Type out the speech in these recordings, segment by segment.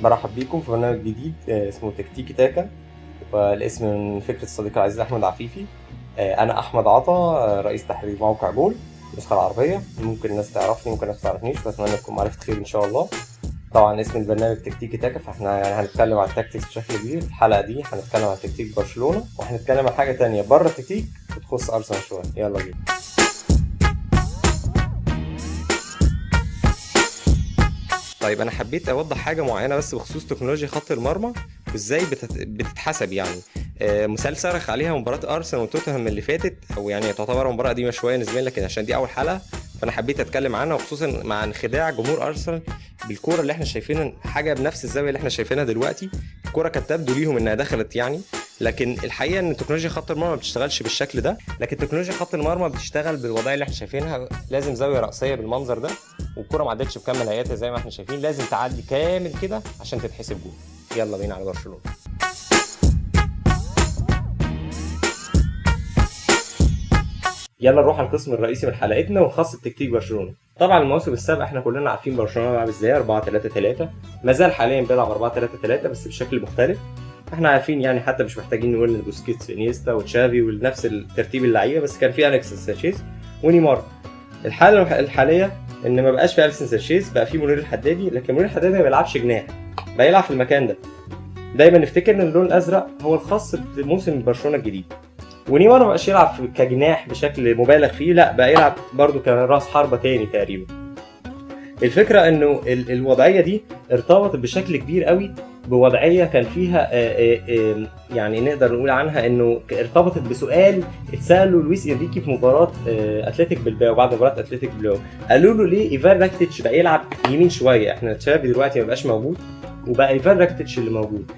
برحب بيكم في برنامج جديد اسمه تكتيكي تاكا، والاسم من فكرة الصديق العزيز أحمد عفيفي. أنا أحمد عطا، رئيس تحرير موقع جول النسخة العربية. ممكن الناس تعرفني، ممكن الناس تعرفنيش، بتمنى تكون معرفة خير إن شاء الله. طبعا اسم البرنامج تكتيكي تاكا، فاحنا يعني هنتكلم عن التكتيكس بشكل كبير. في الحلقة دي هنتكلم عن تكتيك برشلونة، وهنتكلم عن حاجة تانية بره التكتيك بتخص أرسنال شوية. يلا بينا. طيب انا حبيت اوضح حاجه معينه بس بخصوص تكنولوجيا خط المرمى وازاي بتتحسب يعني. مثال صرخ عليها مباراه ارسنال وتوتنهام اللي فاتت، او يعني تعتبر مباراه قديمه شويه نسبيا لكن عشان دي اول حلقه فانا حبيت اتكلم عنها، وخصوصا مع انخداع جمهور ارسنال بالكوره اللي احنا شايفينها حاجه بنفس الزاويه اللي احنا شايفينها دلوقتي. الكوره كانت تبدو ليهم انها دخلت يعني، لكن الحقيقه ان تكنولوجيا خط المرمى ما بتشتغلش بالشكل ده. لكن تكنولوجيا خط المرمى بتشتغل بالوضعيه اللي احنا شايفينها، لازم زاويه رأسيه بالمنظر ده، والكرة ما عدتش بكامل هيئتها زي ما احنا شايفين، لازم تعدي كامل كده عشان تتحسب جول. يلا بينا على برشلونة. يلا نروح على القسم الرئيسي من حلقتنا ونخصص تكتيك برشلونة. طبعا الموسم السابق احنا كلنا عارفين برشلونة بيلعب ازاي، 4-3-3. ما زال حاليا بيلعب 4-3-3 بس بشكل مختلف. احنا عارفين يعني، حتى مش محتاجين نقول ان بوسكيتس انيستا وتشافي ونفس الترتيب اللعيبه، بس كان في اليكس سانشيز ونيمار. الحاله الحاليه ان ما بقاش في اليكس سانشيز، بقى في منير الحدادي، لكن منير الحدادي ما بيلعبش جناح، بقى يلعب في المكان ده. دايما نفتكر ان اللون الازرق هو الخاص بموسم برشلونه الجديد، ونيمار ما بقاش يلعب كجناح بشكل مبالغ فيه، لا بقى يلعب برده كراس حربه تاني تقريبا. الفكره انه الوضعيه دي ارتبطت بشكل كبير قوي بوضعيه كان فيها يعني نقدر نقول عنها انه ارتبطت بسؤال اتساله لويس انريكي في مباراه اتلتيك بلباو. بعد مباراه اتلتيك بلباو قالوا له ليه ايفان راكتيتش بقى يلعب يمين شويه، احنا تشافي دلوقتي ما بقاش موجود وبقى ايفان راكتيتش اللي موجود.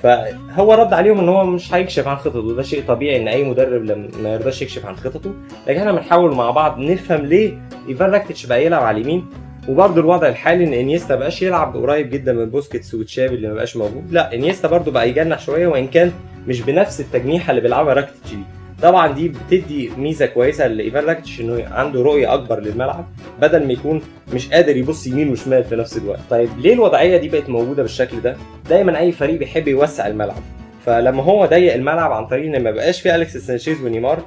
فهو رد عليهم ان هو مش هيكشف عن خططه، وده شيء طبيعي ان اي مدرب لما ما يرضاش يكشف عن خططه. لكن احنا بنحاول مع بعض نفهم ليه ايفان راكتيتش بقى يلعب على اليمين. وبرده الوضع الحالي ان انيستا بقاش يلعب قريب جدا من بوسكيتس وتشافي اللي ما بقاش موجود، لا انيستا برده بقى يجنح شويه، وان كان مش بنفس التجنيحه اللي بيلعبها راكتيتش دي. طبعا دي بتدي ميزه كويسه لايفان راكتيتش انه عنده رؤيه اكبر للملعب، بدل ما يكون مش قادر يبص يمين وشمال في نفس الوقت. طيب ليه الوضعيه دي بقت موجوده بالشكل ده؟ دايما اي فريق بيحب يوسع الملعب، فلما هو ضيق الملعب عن طريق ان ما بقاش في اليكس سانشيز ونيمار،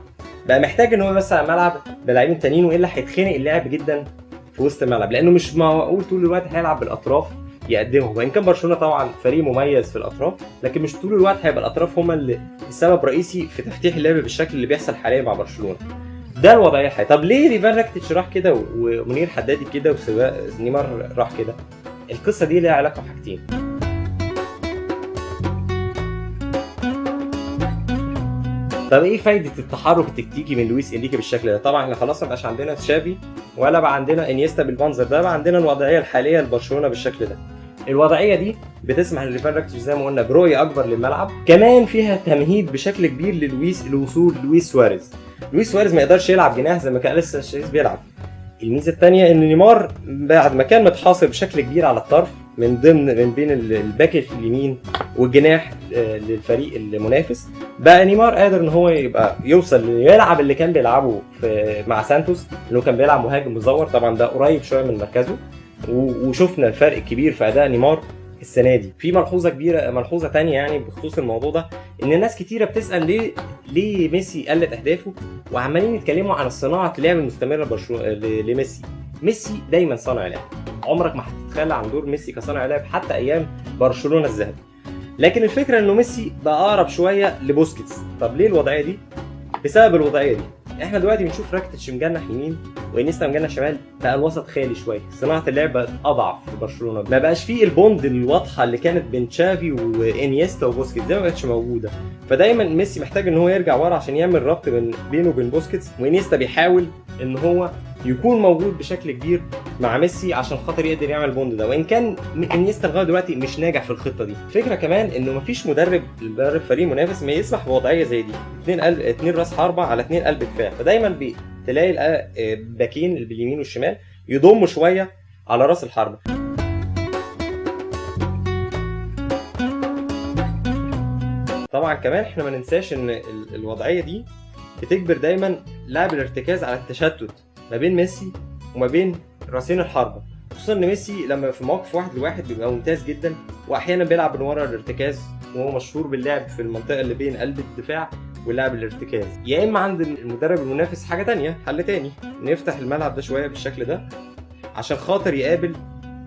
بقى محتاج ان هو يوسع الملعب بلاعبين تانيين، والا هيتخنق اللعب جدا في وسط الملعب، لانه مش معقول طول الوقت هيلعب بالاطراف يقدمهم. وان كان برشلونه طبعا فريق مميز في الاطراف، لكن مش طول الوقت هيبقى الاطراف هم اللي السبب رئيسي في تفتيح اللعب بالشكل اللي بيحصل حاليا مع برشلونه. ده الوضعيه الحاليه. طب ليه ريفان راكتيتش راح كده ومنير حدادي كده ونيمار راح كده؟ القصه دي ليها علاقه بحاجتين. طب ايه فايده التحرك التكتيكي من لويس انريكي بالشكل ده؟ طبعا احنا خلاص ما بقاش عندنا تشافي ولا بقى عندنا انيستا بالمنظر ده، بقى عندنا الوضعيه الحاليه لبرشلونه بالشكل ده. الوضعيه دي بتسمح لريفان راكتيتش زي ما قلنا برؤيه اكبر للملعب، كمان فيها تمهيد بشكل كبير لوصول لويس سواريز. لويس سواريز ما يقدرش يلعب جناح زي ما كان لسه سانشيز بيلعب. الميزه الثانيه ان نيمار بعد ما كان متحاصر بشكل كبير على الطرف من بين الباك اليمين والجناح للفريق المنافس، بقى نيمار قادر ان هو يبقى يوصل يلعب اللي كان بيلعبه مع سانتوس، اللي كان بيلعب مهاجم مزور. طبعا ده قريب شويه من مركزه، وشفنا الفرق الكبير في اداء نيمار السنه دي. في ملحوظه ثانيه يعني بخصوص الموضوع ده، ان ناس كتيره بتسال ليه ميسي قلت اهدافه، وعمالين يتكلموا عن صناعه اللعب المستمره لميسي. ميسي دايما صانع لعب، عمرك ما هتتخلى عن دور ميسي كصانع لعب حتى ايام برشلونه الذهبي. لكن الفكره انه ميسي بقى اقرب شويه لبوسكيتس. طب ليه الوضعيه دي؟ بسبب الوضعيه دي احنا دلوقتي بنشوف راكتيتش مجنح يمين وانيستا مجنح شمال، بقى الوسط خالي شويه، صناعه اللعب بقت اضعف في برشلونه، ما بقاش فيه البوند الواضحه اللي كانت بين تشافي وانيستا وبوسكيتس، دي ما بقتش موجوده. فدايما ميسي محتاج ان هو يرجع ورا عشان يعمل ربط بينه وبين بوسكيتس، وانيستا بيحاول ان هو يكون موجود بشكل كبير مع ميسي عشان خاطر يقدر يعمل البوند ده، وان كان انيستا لغايه دلوقتي مش ناجح في الخطه دي. فكره كمان انه مفيش مدرب فريق منافس ما يسمح بوضعيه زي دي، اتنين راس حربه على اتنين قلب دفاع، فدايما تلاقي باكين باليمين والشمال يضموا شويه على راس الحربه. طبعا كمان احنا ما ننساش ان الوضعيه دي بتجبر دايما لاعب الارتكاز على التشتت ما بين ميسي وما بين راسين الحربه، خصوصا ان ميسي لما في مواقف 1 ل1 بيبقى ممتاز جدا، واحيانا بيلعب من ورا الارتكاز، وهو مشهور باللعب في المنطقه اللي بين قلب الدفاع ولعب الارتكاز. يا اما عند المدرب المنافس حاجه تانية، حل تاني، نفتح الملعب ده شويه بالشكل ده عشان خاطر يقابل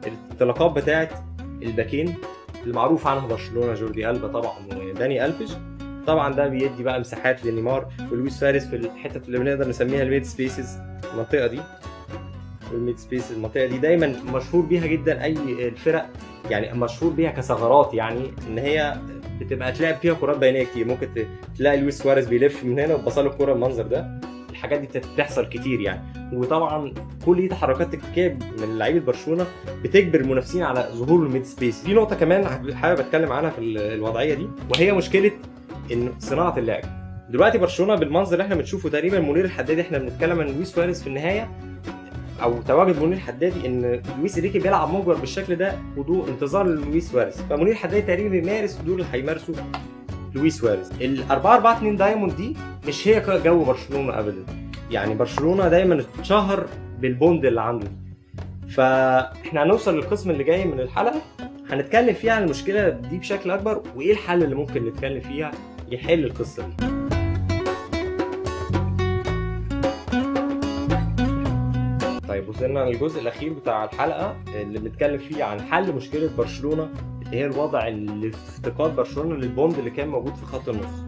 الانطلاقات بتاعه الباكين المعروف عنها برشلونه، جوردي ألبا طبعا وداني ألفيش. طبعا ده بيدي بقى مساحات لنيمار ولويس سواريز في الحته اللي بنقدر نسميها الميد سبيسز، المنطقه دي. والميد سبيس المنطقه دي دايما مشهور بيها جدا اي الفرق، يعني مشهور بيها كثغرات، يعني ان هي بتبقى تلعب فيها كرات بينيه كتير. ممكن تلاقي لويس سواريز بيلف من هنا وبصله الكره المنظر ده. الحاجات دي بتحصل كتير يعني. وطبعا كل دي تحركات تكتيكيه من لعيبه برشلونه بتجبر المنافسين على ظهور الميد سبيس. في نقطه كمان حابب اتكلم عنها في الوضعيه دي، وهي مشكله ان صناعه اللعب. دلوقتي برشلونه بالمنظر اللي احنا بنشوفه تقريبا منير الحدادي، احنا بنتكلم عن لويس سواريز في النهايه او تواجد منير الحدادي ان لويس انريكي بيلعب مجبر بالشكل ده وضوء انتظار لويس سواريز، فمنير الحدادي تقريبا بيمارس الدور اللي هيمارسه لويس سواريز. ال 4-4-2 دايموند دي مش هي جو برشلونه ابدا، يعني برشلونه دايما اتشهر بالبوند اللي عنده دي. فاحنا هنوصل للقسم اللي جاي من الحلقه هنتكلم فيها عن المشكله دي بشكل اكبر، وايه الحل اللي ممكن نتكلم فيها يحل القصه دي. طيب وصلنا للجزء الاخير بتاع الحلقه اللي بنتكلم فيه عن حل مشكله برشلونه، اللي هي الوضع اللي في افتقاد برشلونه للبوند اللي كان موجود في خط النص.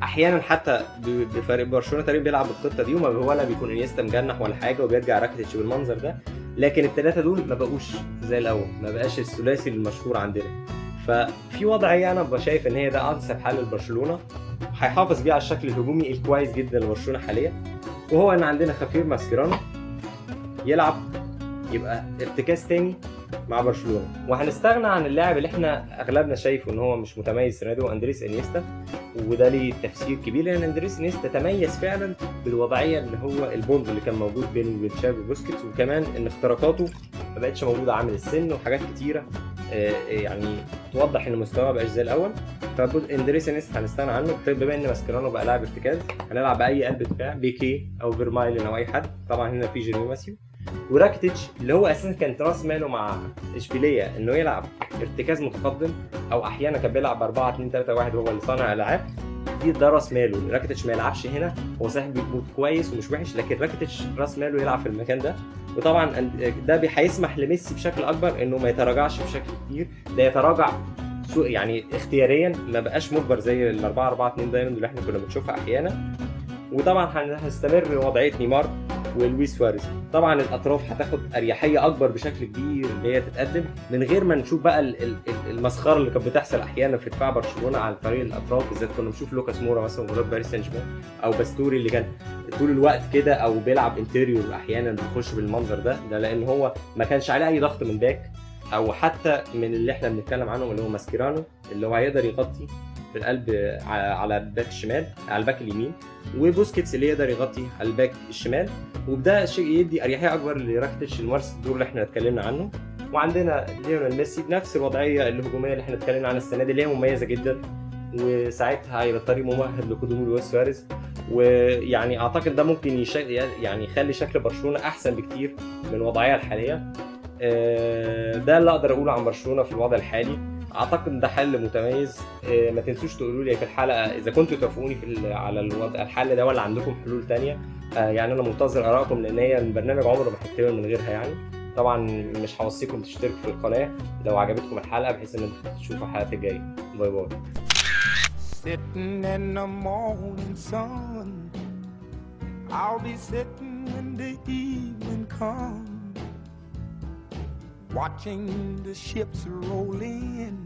احيانا حتى بفريق برشلونه تقريبا بيلعب بالخطه دي، ولا بيكون انيستا مجنح ولا حاجه وبيرجع راكيتيتش بالمنظر ده، لكن الثلاثه دول ما بقوش زي الاول، ما بقاش الثلاثي المشهور عندنا. ففي وضعيه انا شايف ان هي ده انسب حل لبرشلونه، هيحافظ بيه على الشكل الهجومي الكويس جدا لبرشلونه حاليا، وهو ان عندنا خافير ماسكيرانو يلعب يبقى ارتكاز تاني مع برشلونه، وهنستغنى عن اللاعب اللي احنا اغلبنا شايفه ان هو مش متميز السنه دي، اندريس انيستا. وده ليه تفسير كبير، لان اندريس انيستا تميز فعلا بالوضعيه اللي هو البوند اللي كان موجود بينه وبين تشافي بوسكيتس، وكمان ان اختراقاته ما بقتش موجوده، عامل السن وحاجات كتيره يعني توضح ان مستواه ما بقاش زي الاول. فاندريس انيستا هنستغنى عنه. بما ان ماسكيرانو بقى لاعب ارتكاز هنلعب باي قلب دفاع، بيكي او فيرمايلن او اي حد. طبعا هنا في جيرمي ماسيو وراكيتيتش اللي هو اساسا كانت راس ماله مع اشبيليه انه يلعب ارتكاز متقدم، او احيانا كان بيلعب 4-2-3-1 هو اللي صانع الالعاب دي. ده راس ماله. راكيتيتش ما يلعبش هنا، هو صحيح بيكون كويس ومش وحش، لكن راكيتيتش راس ماله يلعب في المكان ده. وطبعا ده هيسمح لميسي بشكل اكبر انه ما يتراجعش بشكل كبير، ده يتراجع يعني اختياريا، ما بقاش مجبر زي ال 4-4-2 دايموند اللي احنا كنا بنشوفها احيانا. وطبعا هنستمر وضعيه نيمار ولويس سواريز. طبعا الاطراف هتاخد اريحيه اكبر بشكل كبير ان هي تتقدم، من غير ما نشوف بقى المسخره اللي كانت بتحصل احيانا في دفاع برشلونه على طريق الاطراف. بالذات كنا بنشوف لوكاس مورا مثلا مباراه باريس سان جيرمان، او باستوري اللي كان طول الوقت كده، او بيلعب انتيريور احيانا بيخش بالمنظر ده لان هو ما كانش عليه اي ضغط من باك، او حتى من اللي احنا بنتكلم عنه اللي هو ماسكيرانو اللي هو هيقدر يغطي في القلب على الباك الشمال، على الباك اليمين، وبوسكيتس اللي يقدر يغطي على الباك الشمال. وبدا شيء يدي اريحيه اكبر لراكيتيتش الممارس الدور اللي احنا اتكلمنا عنه. وعندنا ليونيل ميسي بنفس الوضعيه الهجوميه اللي احنا اتكلمنا عنها السنه دي اللي هي مميزه جدا، وساعتها هيبقى الطريق ممهد لقدوم لويس سواريز. ويعني اعتقد ده ممكن يعني يخلي شكل برشلونه احسن بكتير من الوضعيه الحاليه. ده اللي اقدر اقوله عن برشلونه في الوضع الحالي. اعتقد ده حل متميز. ما تنسوش تقولوا لي في الحلقه اذا كنتوا توافقوني على الوضع الحل ده، ولا عندكم حلول تانية. يعني انا منتظر ارائكم، لان هي البرنامج عمره ما هيكتمل من غيرها يعني. طبعا مش هوصيكم تشتركوا في القناه لو عجبتكم الحلقه، بحيث ان انتوا تشوفوا الحلقات الجايه. باي باي. Sitting in the morning sun, I'll be sitting when the evening comes, watching the ships roll in.